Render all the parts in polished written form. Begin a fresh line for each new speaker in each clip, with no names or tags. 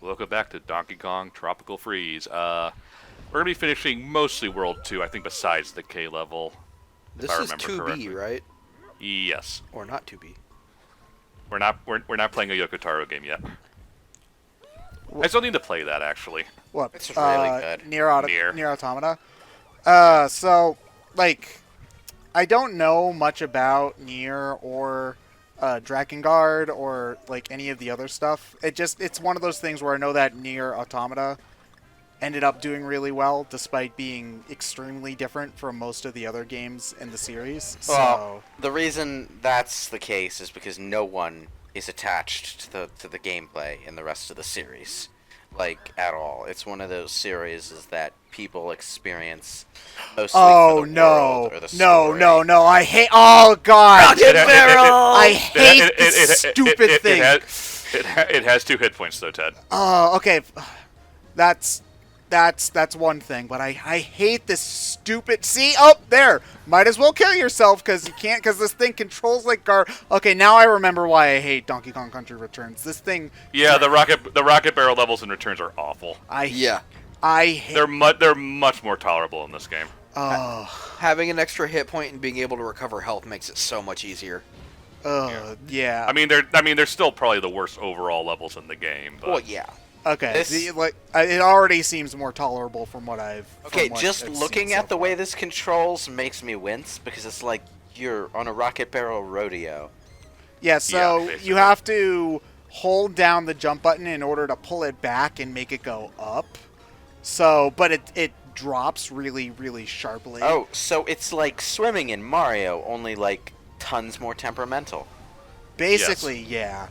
welcome back to Donkey Kong Tropical Freeze. We're gonna be finishing mostly World 2, I think, besides the K level, if
This
I
is
remember
2B,
correctly.
right?
Yes.
Or not 2B.
We're not playing a Yoko game yet. I still need to play that, actually.
What?
It's really good.
Nier Automata. So, like, I don't know much about Nier or Drakengard or like any of the other stuff. It's one of those things where I know that Nier Automata ended up doing really well, despite being extremely different from most of the other games in the series.
Well, the reason that's the case is because no one is attached to the gameplay in the rest of the series, like at all. It's one of those series that people experience mostly for the world or the story.
No! I hate. Oh God!
Rocket barrel!
I hate this stupid thing.
It has 2 hit points, though, Ted.
Oh, okay. That's one thing, but I hate this stupid. See, there. Might as well kill yourself because you can't, because this thing controls like Okay, now I remember why I hate Donkey Kong Country Returns. This thing.
Yeah, the rocket barrel levels and returns are awful.
I hate.
They're much more tolerable in this game.
Oh.
Having an extra hit point and being able to recover health makes it so much easier.
Yeah.
I mean, they're still probably the worst overall levels in the game. But...
Well, yeah.
Okay, it already seems more tolerable from what I've.
Okay, just looking at the way this controls makes me wince because it's like you're on a rocket barrel rodeo.
Yeah, so
basically.
you have to hold down the jump button in order to pull it back and make it go up. So, but it drops really, really sharply.
Oh, so it's like swimming in Mario, only like tons more temperamental.
Basically, yeah.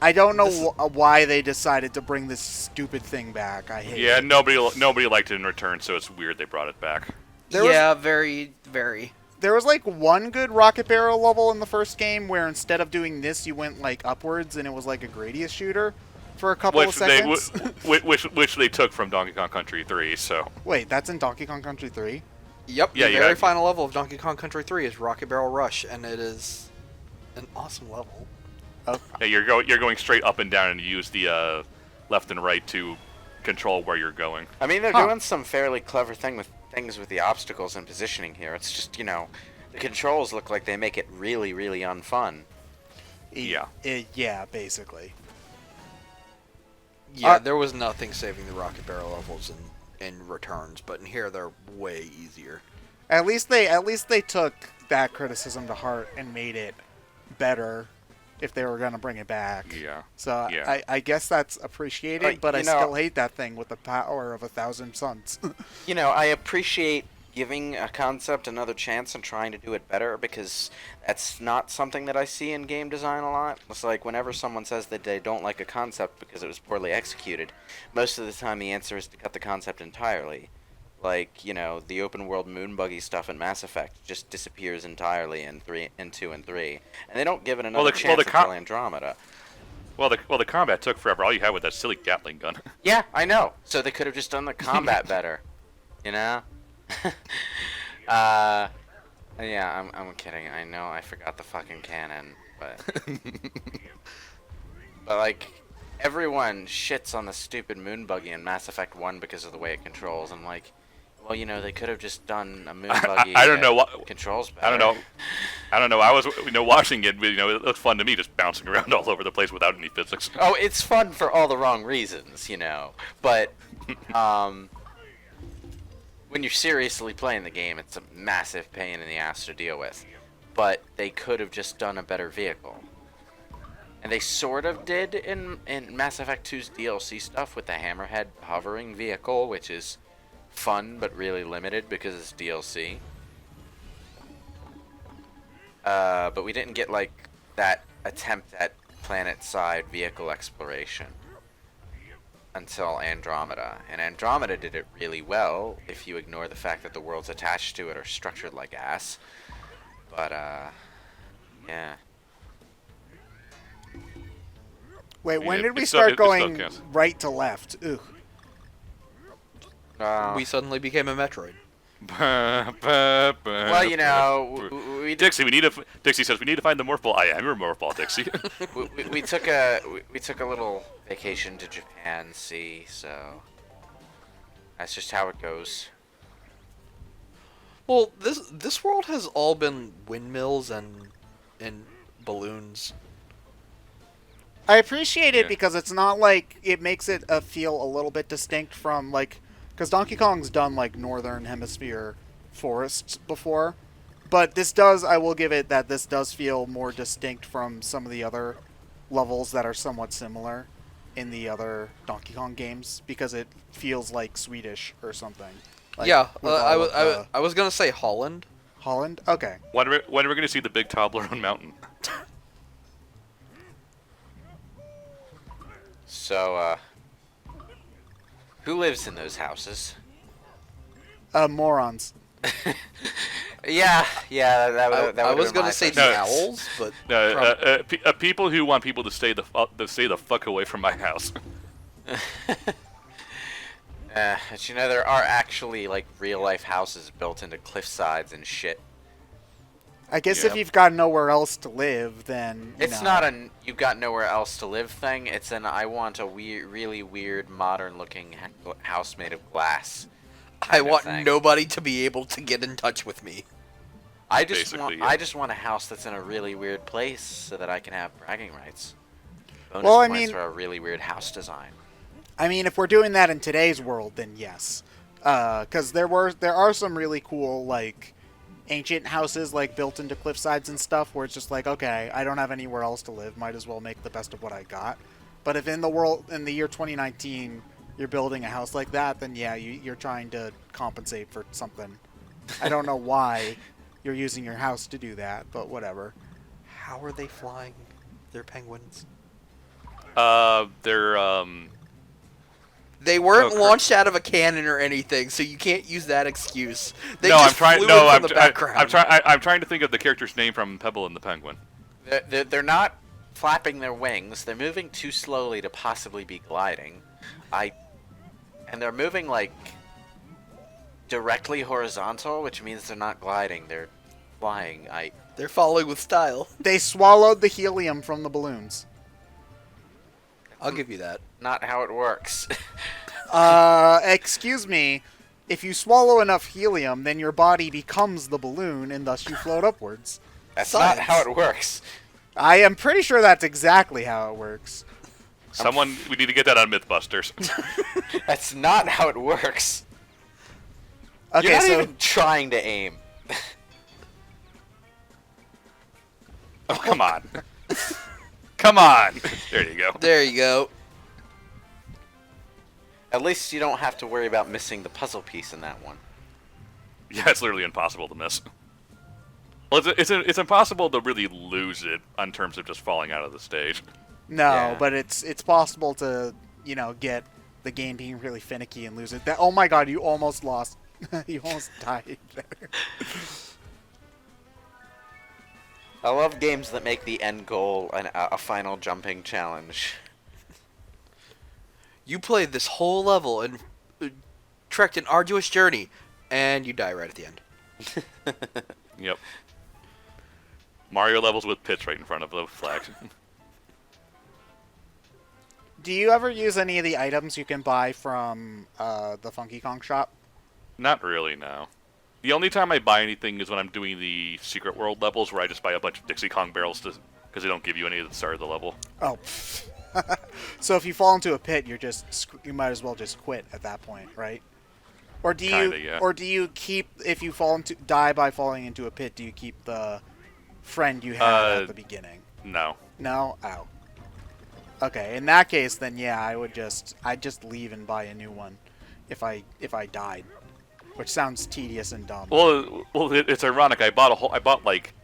I don't know why they decided to bring this stupid thing back. I hate it.
Yeah, nobody liked it in return, so it's weird they brought it back.
Very, very.
There was like one good rocket barrel level in the first game where instead of doing this, you went like upwards and it was like a Gradius shooter for a couple of seconds.
Which they took from Donkey Kong Country 3. So
wait, that's in Donkey Kong Country 3?
Yep.
Yeah,
the very final level of Donkey Kong Country 3 is Rocket Barrel Rush, and it is an awesome level.
Yeah, you're going straight up and down, and you use the left and right to control where you're going.
I mean, they're doing some fairly clever things with the obstacles and positioning here. It's just, the controls look like they make it really, really unfun.
Yeah.
Yeah, basically.
Yeah, there was nothing saving the Rocket Barrel levels in returns, but in here they're way easier.
At least they took that criticism to heart and made it better. If they were going to bring it back.
Yeah.
So
yeah.
I guess that's appreciated, but I still hate that thing with the power of 1,000 suns.
I appreciate giving a concept another chance and trying to do it better because that's not something that I see in game design a lot. It's like whenever someone says that they don't like a concept because it was poorly executed, most of the time the answer is to cut the concept entirely. Like, the open world moon buggy stuff in Mass Effect just disappears entirely in 2 and 3. And they don't give it another chance until Andromeda.
Well, the combat took forever. All you had was that silly Gatling gun.
Yeah, I know. So they could have just done the combat better. Yeah, I'm kidding. I know I forgot the fucking canon, but like everyone shits on the stupid moon buggy in Mass Effect 1 because of the way it controls. I'm like, well, they could have just done a moon buggy.
I don't know what
controls better.
I don't know. I was watching it. It looked fun to me, just bouncing around all over the place without any physics.
Oh, it's fun for all the wrong reasons, But when you're seriously playing the game, it's a massive pain in the ass to deal with. But they could have just done a better vehicle. And they sort of did in Mass Effect 2's DLC stuff with the Hammerhead hovering vehicle, which is fun but really limited because it's DLC. But we didn't get like that attempt at planet-side vehicle exploration until Andromeda. And Andromeda did it really well if you ignore the fact that the worlds attached to it are structured like ass. But yeah.
Wait, when did we start going right to left? Ugh.
We suddenly became a Metroid.
Well, you know,
Dixie says we need to find the morph ball. I am your morph ball, Dixie.
we took a little vacation to Japan, see, so that's just how it goes.
Well, this world has all been windmills and balloons.
I appreciate it
Yeah.
because it's not like it makes it feel a little bit distinct from like, because Donkey Kong's done like Northern Hemisphere forests before, but this does, I will give it that this does feel more distinct from some of the other levels that are somewhat similar in the other Donkey Kong games because it feels like Swedish or something. Like,
Yeah,
with all of the-
I was gonna say Holland.
Holland? Okay.
When are we going to see the big Toblerone mountain?
So, who lives in those houses?
Morons.
Yeah,
I was gonna say the
No.
owls, but
No, people who want people to stay the fuck away from my house.
But you know, there are actually like real life houses built into cliff sides and shit.
I guess
Yeah.
if you've got nowhere else to live, then you
It's
know.
not a you've got nowhere else to live thing. It's an I want a really weird modern looking house made of glass.
I
kind of
want
thing.
nobody to be able to get in touch with me.
I just
Basically,
want
yeah.
I just want a house that's in a really weird place so that I can have bragging rights. Bonus
Well, I
points
mean-
for a really weird house design.
I mean, if we're doing that in today's world, then yes, because there are some really cool like ancient houses like built into cliff sides and stuff where it's just like, okay, I don't have anywhere else to live, might as well make the best of what I got. But if in the year 2019 you're building a house like that, then yeah, you're trying to compensate for something. I don't know why you're using your house to do that, but whatever.
How are they flying? They're penguins.
They're
They weren't
Oh,
launched out of a cannon or anything, so you can't use that excuse. They
no,
just
I'm trying.
flew
No,
in
I'm
from the background.
I'm trying to think of the character's name from Pebble and the Penguin.
They're not flapping their wings. They're moving too slowly to possibly be gliding. And they're moving like directly horizontal, which means they're not gliding. They're flying.
They're following with style.
They swallowed the helium from the balloons.
I'll give you that.
Not how it works.
Excuse me. If you swallow enough helium, then your body becomes the balloon, and thus you float upwards.
That's
Science.
not how it works.
I am pretty sure that's exactly how it works.
We need to get that on MythBusters.
That's not how it works.
Okay,
You're not
so
even trying to aim.
Oh, come on. Come on. There you go.
There you go.
At least you don't have to worry about missing the puzzle piece in that one.
Yeah, it's literally impossible to miss. Well, it's impossible to really lose it in terms of just falling out of the stage.
no,
Yeah.
but it's possible to get the game being really finicky and lose it. That, oh my god, you almost lost. You almost died there.
I love games that make the end goal a final jumping challenge.
You played this whole level and trekked an arduous journey, and you die right at the end.
Yep. Mario levels with pits right in front of the flags.
Do you ever use any of the items you can buy from the Funky Kong shop?
Not really, no. The only time I buy anything is when I'm doing the Secret World levels, where I just buy a bunch of Dixie Kong barrels because they don't give you any at the start of the level.
Oh. So if you fall into a pit, you might as well just quit at that point, right? Or do
Kinda, yeah.
Or do you keep, if you die by falling into a pit, do you keep the friend you had at the beginning?
No.
No? Ow. Okay, in that case, then yeah, I'd just leave and buy a new one if I died, which sounds tedious and dumb.
Well, it's ironic. I bought like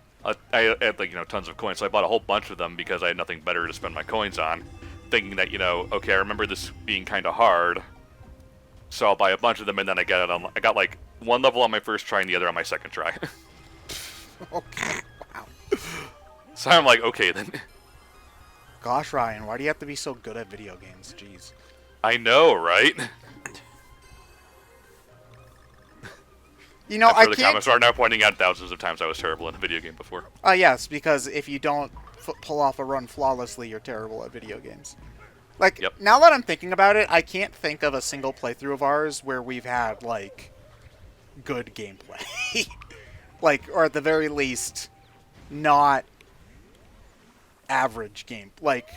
I had like tons of coins, so I bought a whole bunch of them because I had nothing better to spend my coins on, thinking that okay, I remember this being kind of hard, so I'll buy a bunch of them, and then I got like one level on my first try and the other on my second try.
Okay. Wow.
So I'm like, okay then.
Gosh, Ryan, why do you have to be so good at video games? Jeez.
I know, right?
You know,
I'm
I
sure the
can't.
comments are now pointing out thousands of times I was terrible in a video game before.
Yes, because if you don't pull off a run flawlessly, you're terrible at video games. Like,
Yep.
now that I'm thinking about it, I can't think of a single playthrough of ours where we've had, like, good gameplay. Like, or at the very least, not average game. Like,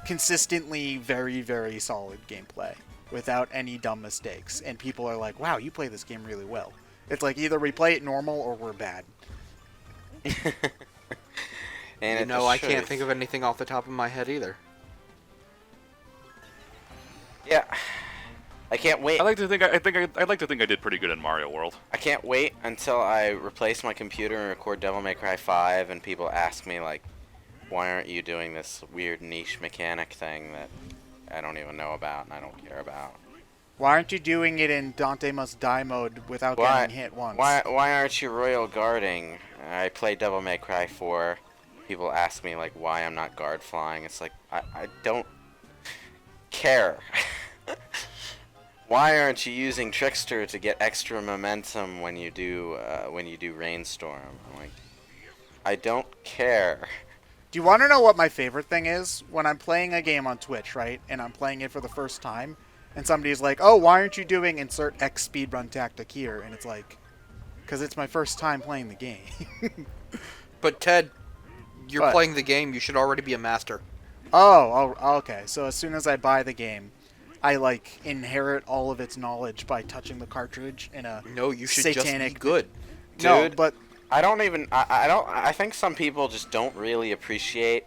consistently very, very solid gameplay without any dumb mistakes. And people are like, wow, you play this game really well. It's like either we play it normal or we're bad.
And
You know, I can't think of anything off the top of my head either.
Yeah, I can't wait.
I'd like to think I did pretty good in Mario World.
I can't wait until I replace my computer and record Devil May Cry 5, and people ask me like, "Why aren't you doing this weird niche mechanic thing that I don't even know about and I don't care about?"
Why aren't you doing it in Dante Must Die mode without getting hit once?
Why aren't you royal guarding? I play Devil May Cry 4. People ask me like why I'm not guard flying. It's like I don't care. Why aren't you using Trickster to get extra momentum when you do Rainstorm? I'm like, I don't care.
Do you want to know what my favorite thing is? When I'm playing a game on Twitch, right, and I'm playing it for the first time, and somebody's like, oh, why aren't you doing insert X speedrun tactic here? And it's like, because it's my first time playing the game.
But Ted, you're
What?
playing the game. You should already be a master.
Oh, okay. So as soon as I buy the game, I, like, inherit all of its knowledge by touching the cartridge in a
No, you should
satanic...
just be good.
No,
Dude.
but...
I think some people just don't really appreciate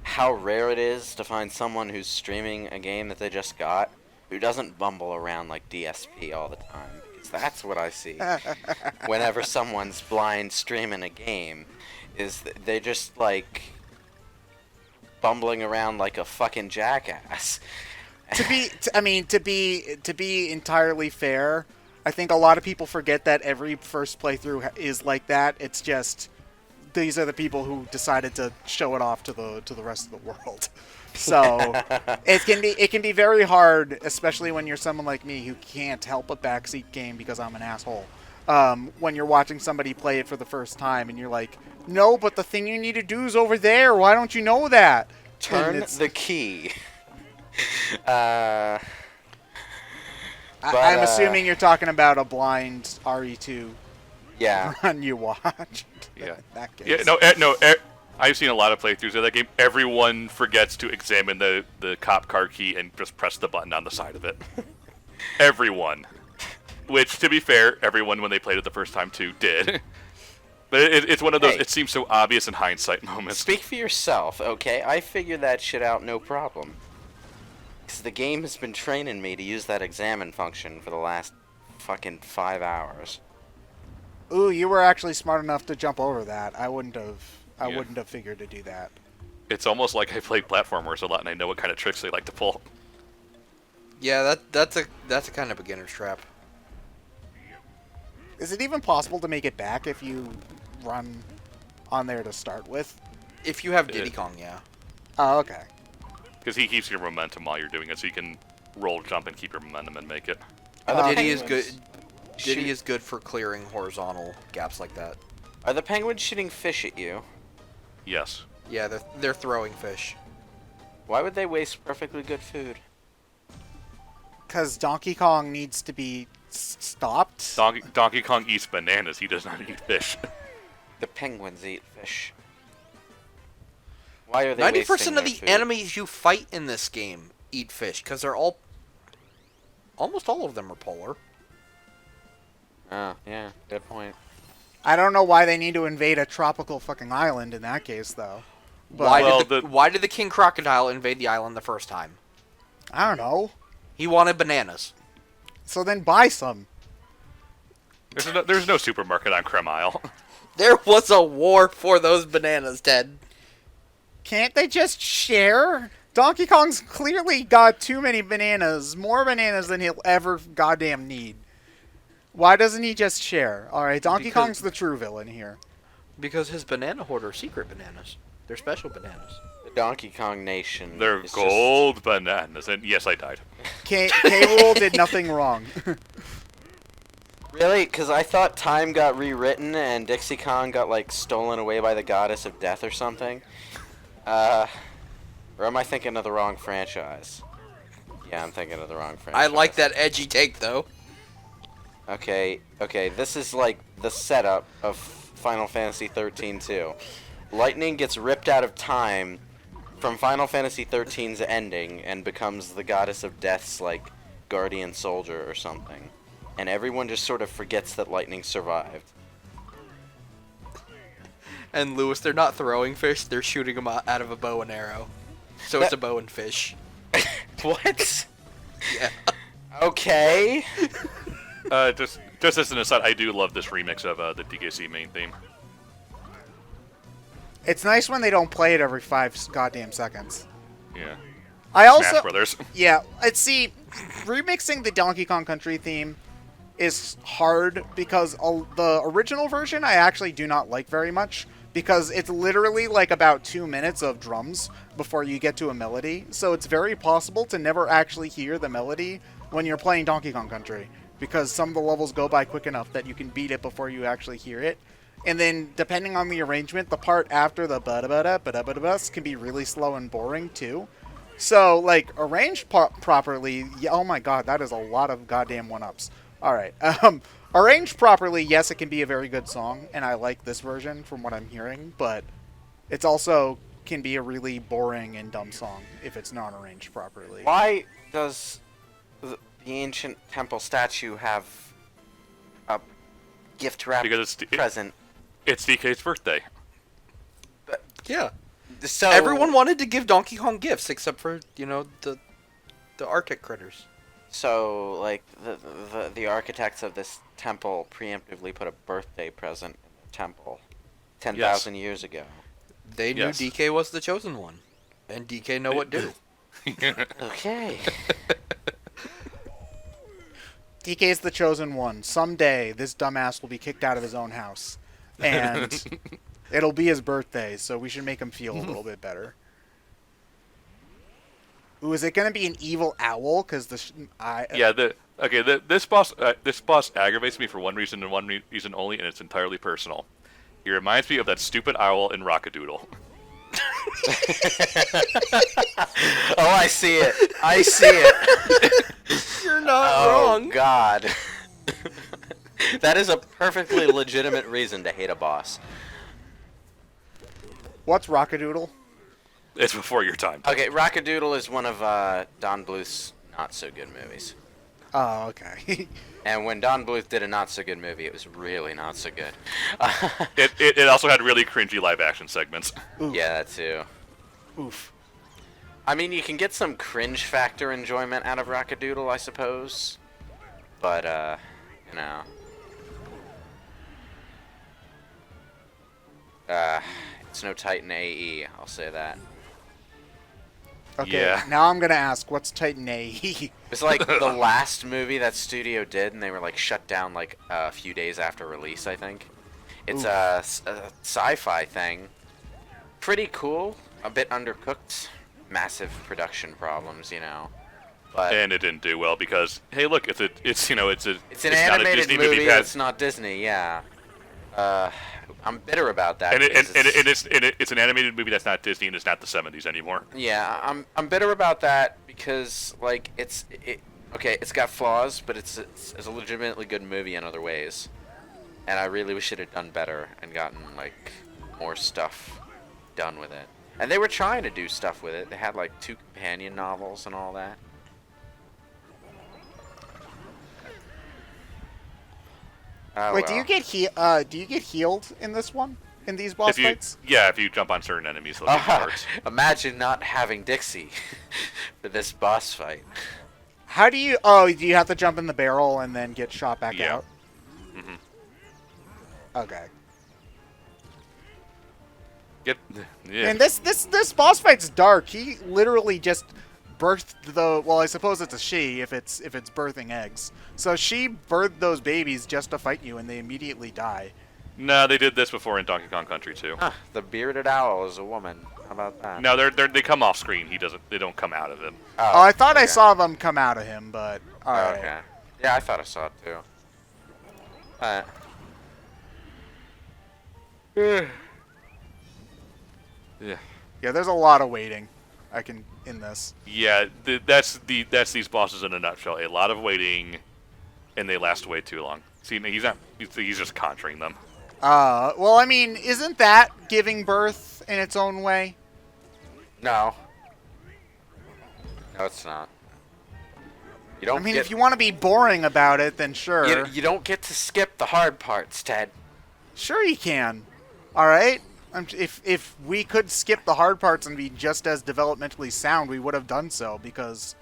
how rare it is to find someone who's streaming a game that they just got who doesn't bumble around like DSP all the time. Because that's what I see whenever someone's blind streaming a game, is they just like bumbling around like a fucking jackass.
To be entirely fair, I think a lot of people forget that every first playthrough is like that. It's just these are the people who decided to show it off to the rest of the world. So it can be very hard, especially when you're someone like me who can't help a backseat game because I'm an asshole. When you're watching somebody play it for the first time and you're like, no, but the thing you need to do is over there. Why don't you know that?
Turn the key.
I'm
But,
assuming you're talking about a blind RE2
Yeah.
run you watched.
Yeah.
In that case.
Yeah, I've seen a lot of playthroughs of that game. Everyone forgets to examine the cop car key and just press the button on the side of it. Everyone. Which, to be fair, everyone when they played it the first time too did. But it's one of those,
Hey.
it seems so obvious in hindsight moments.
Speak for yourself, okay? I figured that shit out no problem. Because the game has been training me to use that examine function for the last fucking 5 hours.
Ooh, you were actually smart enough to jump over that. I wouldn't have
Yeah.
figured to do that.
It's almost like I play platformers a lot and I know what kind of tricks they like to pull.
Yeah, that's a kind of beginner's trap.
Is it even possible to make it back if you run on there to start with?
If you have Diddy Kong, yeah.
Oh, okay.
Because he keeps your momentum while you're doing it, so you can roll, jump, and keep your momentum and make it.
Are the
Diddy is good.
penguins
Diddy
shoot-
is good for clearing horizontal gaps like that.
Are the penguins shooting fish at you?
Yes.
Yeah, they're throwing fish.
Why would they waste perfectly good food?
Because Donkey Kong needs to be stopped.
Donkey Kong eats bananas, he does not eat fish.
The penguins eat fish. Why are they
90%
wasting
of
their
the
food?
enemies you fight in this game eat fish because they're almost all of them are polar.
Oh, yeah, good point.
I don't know why they need to invade a tropical fucking island in that case, though. But
Why did the King Crocodile invade the island the first time?
I don't know.
He wanted bananas.
So then buy some.
There's no supermarket on Creme Isle.
There was a war for those bananas, Ted.
Can't they just share? Donkey Kong's clearly got too many bananas. More bananas than he'll ever goddamn need. Why doesn't he just share? Alright, Donkey
Because-
Kong's the true villain here.
Because his banana hoarder are secret bananas. They're special bananas.
The Donkey Kong Nation.
They're
is
gold bananas, and yes, I died.
K. Rool did nothing wrong.
Really? Because I thought time got rewritten and Dixie Kong got, like, stolen away by the goddess of death or something. Or am I thinking of the wrong franchise? Yeah, I'm thinking of the wrong franchise.
I like that edgy take, though.
Okay, this is, like, the setup of Final Fantasy 13 too. Lightning gets ripped out of time from Final Fantasy 13's ending and becomes the goddess of death's, like, guardian soldier or something. And everyone just sort of forgets that Lightning survived.
And Lewis, they're not throwing fish, they're shooting them out of a bow and arrow. So it's a bow and fish.
What?
Yeah.
Okay.
Just as an aside, I do love this remix of the DKC main theme.
It's nice when they don't play it every 5 goddamn seconds.
Yeah.
I also,
Smash Brothers.
yeah, see, remixing the Donkey Kong Country theme is hard because the original version I actually do not like very much because it's literally like about 2 minutes of drums before you get to a melody. So it's very possible to never actually hear the melody when you're playing Donkey Kong Country because some of the levels go by quick enough that you can beat it before you actually hear it. And then, depending on the arrangement, the part after the ba-da-ba-da-ba-da-ba-da-bus can be really slow and boring, too. So, like, arranged properly, oh my god, that is a lot of goddamn one-ups. Alright, arranged properly, yes, it can be a very good song, and I like this version from what I'm hearing, but it's also can be a really boring and dumb song if it's not arranged properly.
Why does the ancient temple statue have a gift wrap present?
It's DK's birthday.
Yeah.
So
Everyone wanted to give Donkey Kong gifts except for, you know, the Arctic critters.
So, like, the architects of this temple preemptively put a birthday present in the temple 10,000 years ago.
They knew DK was the chosen one. And DK know what do.
Okay.
DK is the chosen one. Someday, this dumbass will be kicked out of his own house. And it'll be his birthday, so we should make him feel a little bit better. Ooh, is it going to be an evil owl? Because this boss aggravates me for one reason and one reason only, and it's entirely personal. He reminds me of that stupid owl in Rockadoodle.
Oh, I see it. I see it.
You're not wrong.
Oh, God. That is a perfectly legitimate reason to hate a boss.
What's Rockadoodle?
It's before your time.
Okay, Rockadoodle is one of Don Bluth's not-so-good movies.
Oh, okay.
And when Don Bluth did a not-so-good movie, it was really not so good.
It also had really cringy live-action segments.
Oof.
Yeah, that too.
Oof.
I mean, you can get some cringe factor enjoyment out of Rockadoodle, I suppose. But, you know. It's no Titan AE, I'll say that.
Okay,
Yeah.
now I'm going to ask, what's Titan AE?
It's like the last movie that studio did, and they were like shut down like a few days after release, I think. It's a sci-fi thing. Pretty cool, a bit undercooked, massive production problems, you know. But
And it didn't do well because, hey, look, it's an
an animated movie that's not Disney, yeah. I'm bitter about that.
And
because
it's an animated movie that's not Disney and it's not the 70s anymore.
Yeah, I'm bitter about that because like it's got flaws, but it's a legitimately good movie in other ways, and I really wish it had done better and gotten like more stuff done with it. And they were trying to do stuff with it. They had like 2 companion novels and all that. Oh,
Wait,
well.
do you get healed in this one? In these boss fights?
Yeah, if you jump on certain enemies, they'll get parts.
Imagine not having Dixie for this boss fight.
How do you... Oh, do you have to jump in the barrel and then get shot back
Yeah.
out? Okay.
Yeah.
And this boss fight's dark. He literally just birthed the... Well, I suppose it's a she if it's birthing eggs. So she birthed those babies just to fight you, and they immediately die.
No, they did this before in Donkey Kong Country too.
Huh, the bearded owl is a woman. How about that?
No, they come off screen. They don't come out of him.
Oh, I thought I
okay.
saw them come out of him, but... Alright.
Okay. Yeah, I thought I saw it too. Uh,
Yeah.
Yeah, there's a lot of waiting. In this.
Yeah, that's these bosses in a nutshell. A lot of waiting, and they last way too long. See, he's not. He's just conjuring them.
Well, I mean, isn't that giving birth in its own way?
no. No, it's not. You don't
I mean,
get,
if you want to be boring about it, then sure.
you don't get to skip the hard parts, Ted.
Sure you can. All right. If we could skip the hard parts and be just as developmentally sound, we would have done so because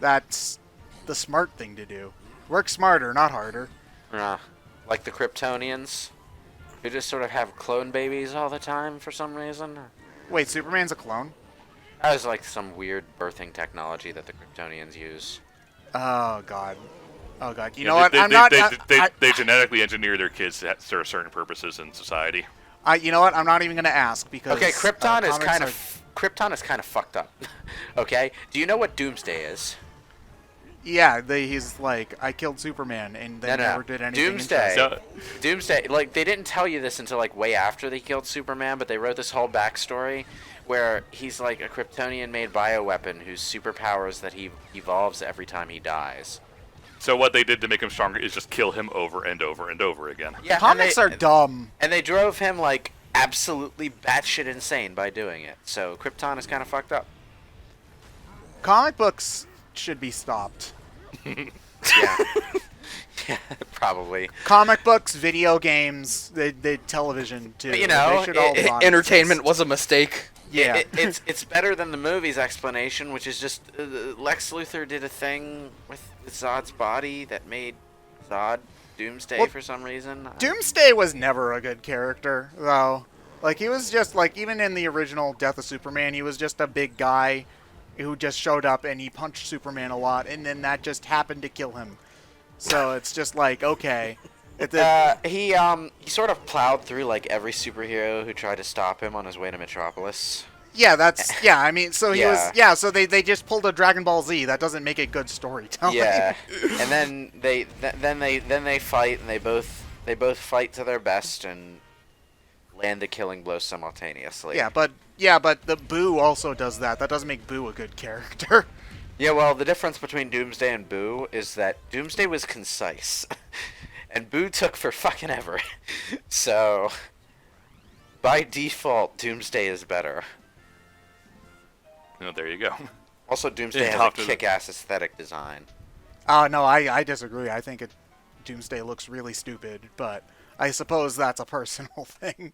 that's the smart thing to do. Work smarter, not harder.
Like the Kryptonians, who just sort of have clone babies all the time for some reason.
Wait, Superman's a clone?
That was like some weird birthing technology that the Kryptonians use.
Oh God. Oh God. You
Yeah,
know what?
They genetically engineer their kids to serve certain purposes in society.
You know what? I'm not even going to ask because.
Okay, Krypton is
comics
kind
are-
of Krypton is kind of fucked up. Okay, do you know what Doomsday is?
Yeah, he's like, I killed Superman, and they
No.
never did anything.
Doomsday.
interesting.
Doomsday, like, they didn't tell you this until, like, way after they killed Superman, but they wrote this whole backstory where he's, like, a Kryptonian-made bioweapon whose superpowers that he evolves every time he dies.
So what they did to make him stronger is just kill him over and over and over again.
Yeah,
Comics are dumb.
And they drove him, like, absolutely batshit insane by doing it. So Krypton is kind of fucked up.
Comic books should be stopped.
Yeah. Yeah, probably.
Comic books, video games, they television too.
But, you know,
they should all not
Entertainment
exist.
was a mistake.
Yeah.
It's better than the movie's explanation, which is just Lex Luthor did a thing with Zod's body that made Zod Doomsday
Well,
for some reason.
Doomsday was never a good character, though. Like, he was just, like, even in the original Death of Superman, he was just a big guy who just showed up and he punched Superman a lot, and then that just happened to kill him. So it's just like, okay.
He sort of plowed through like every superhero who tried to stop him on his way to Metropolis.
Yeah, I mean, so he was,
Yeah.
so they just pulled a Dragon Ball Z. That doesn't make it good storytelling.
Yeah, and then they fight, and they both fight to their best and land the killing blow simultaneously.
Yeah, but the Boo also does that. That doesn't make Boo a good character.
Yeah, well, the difference between Doomsday and Boo is that Doomsday was concise, and Boo took for fucking ever. So, by default, Doomsday is better.
Oh, there you go.
Also, Doomsday has
Yeah,
a kick-ass aesthetic design.
No, I disagree. I think Doomsday looks really stupid, but I suppose that's a personal thing.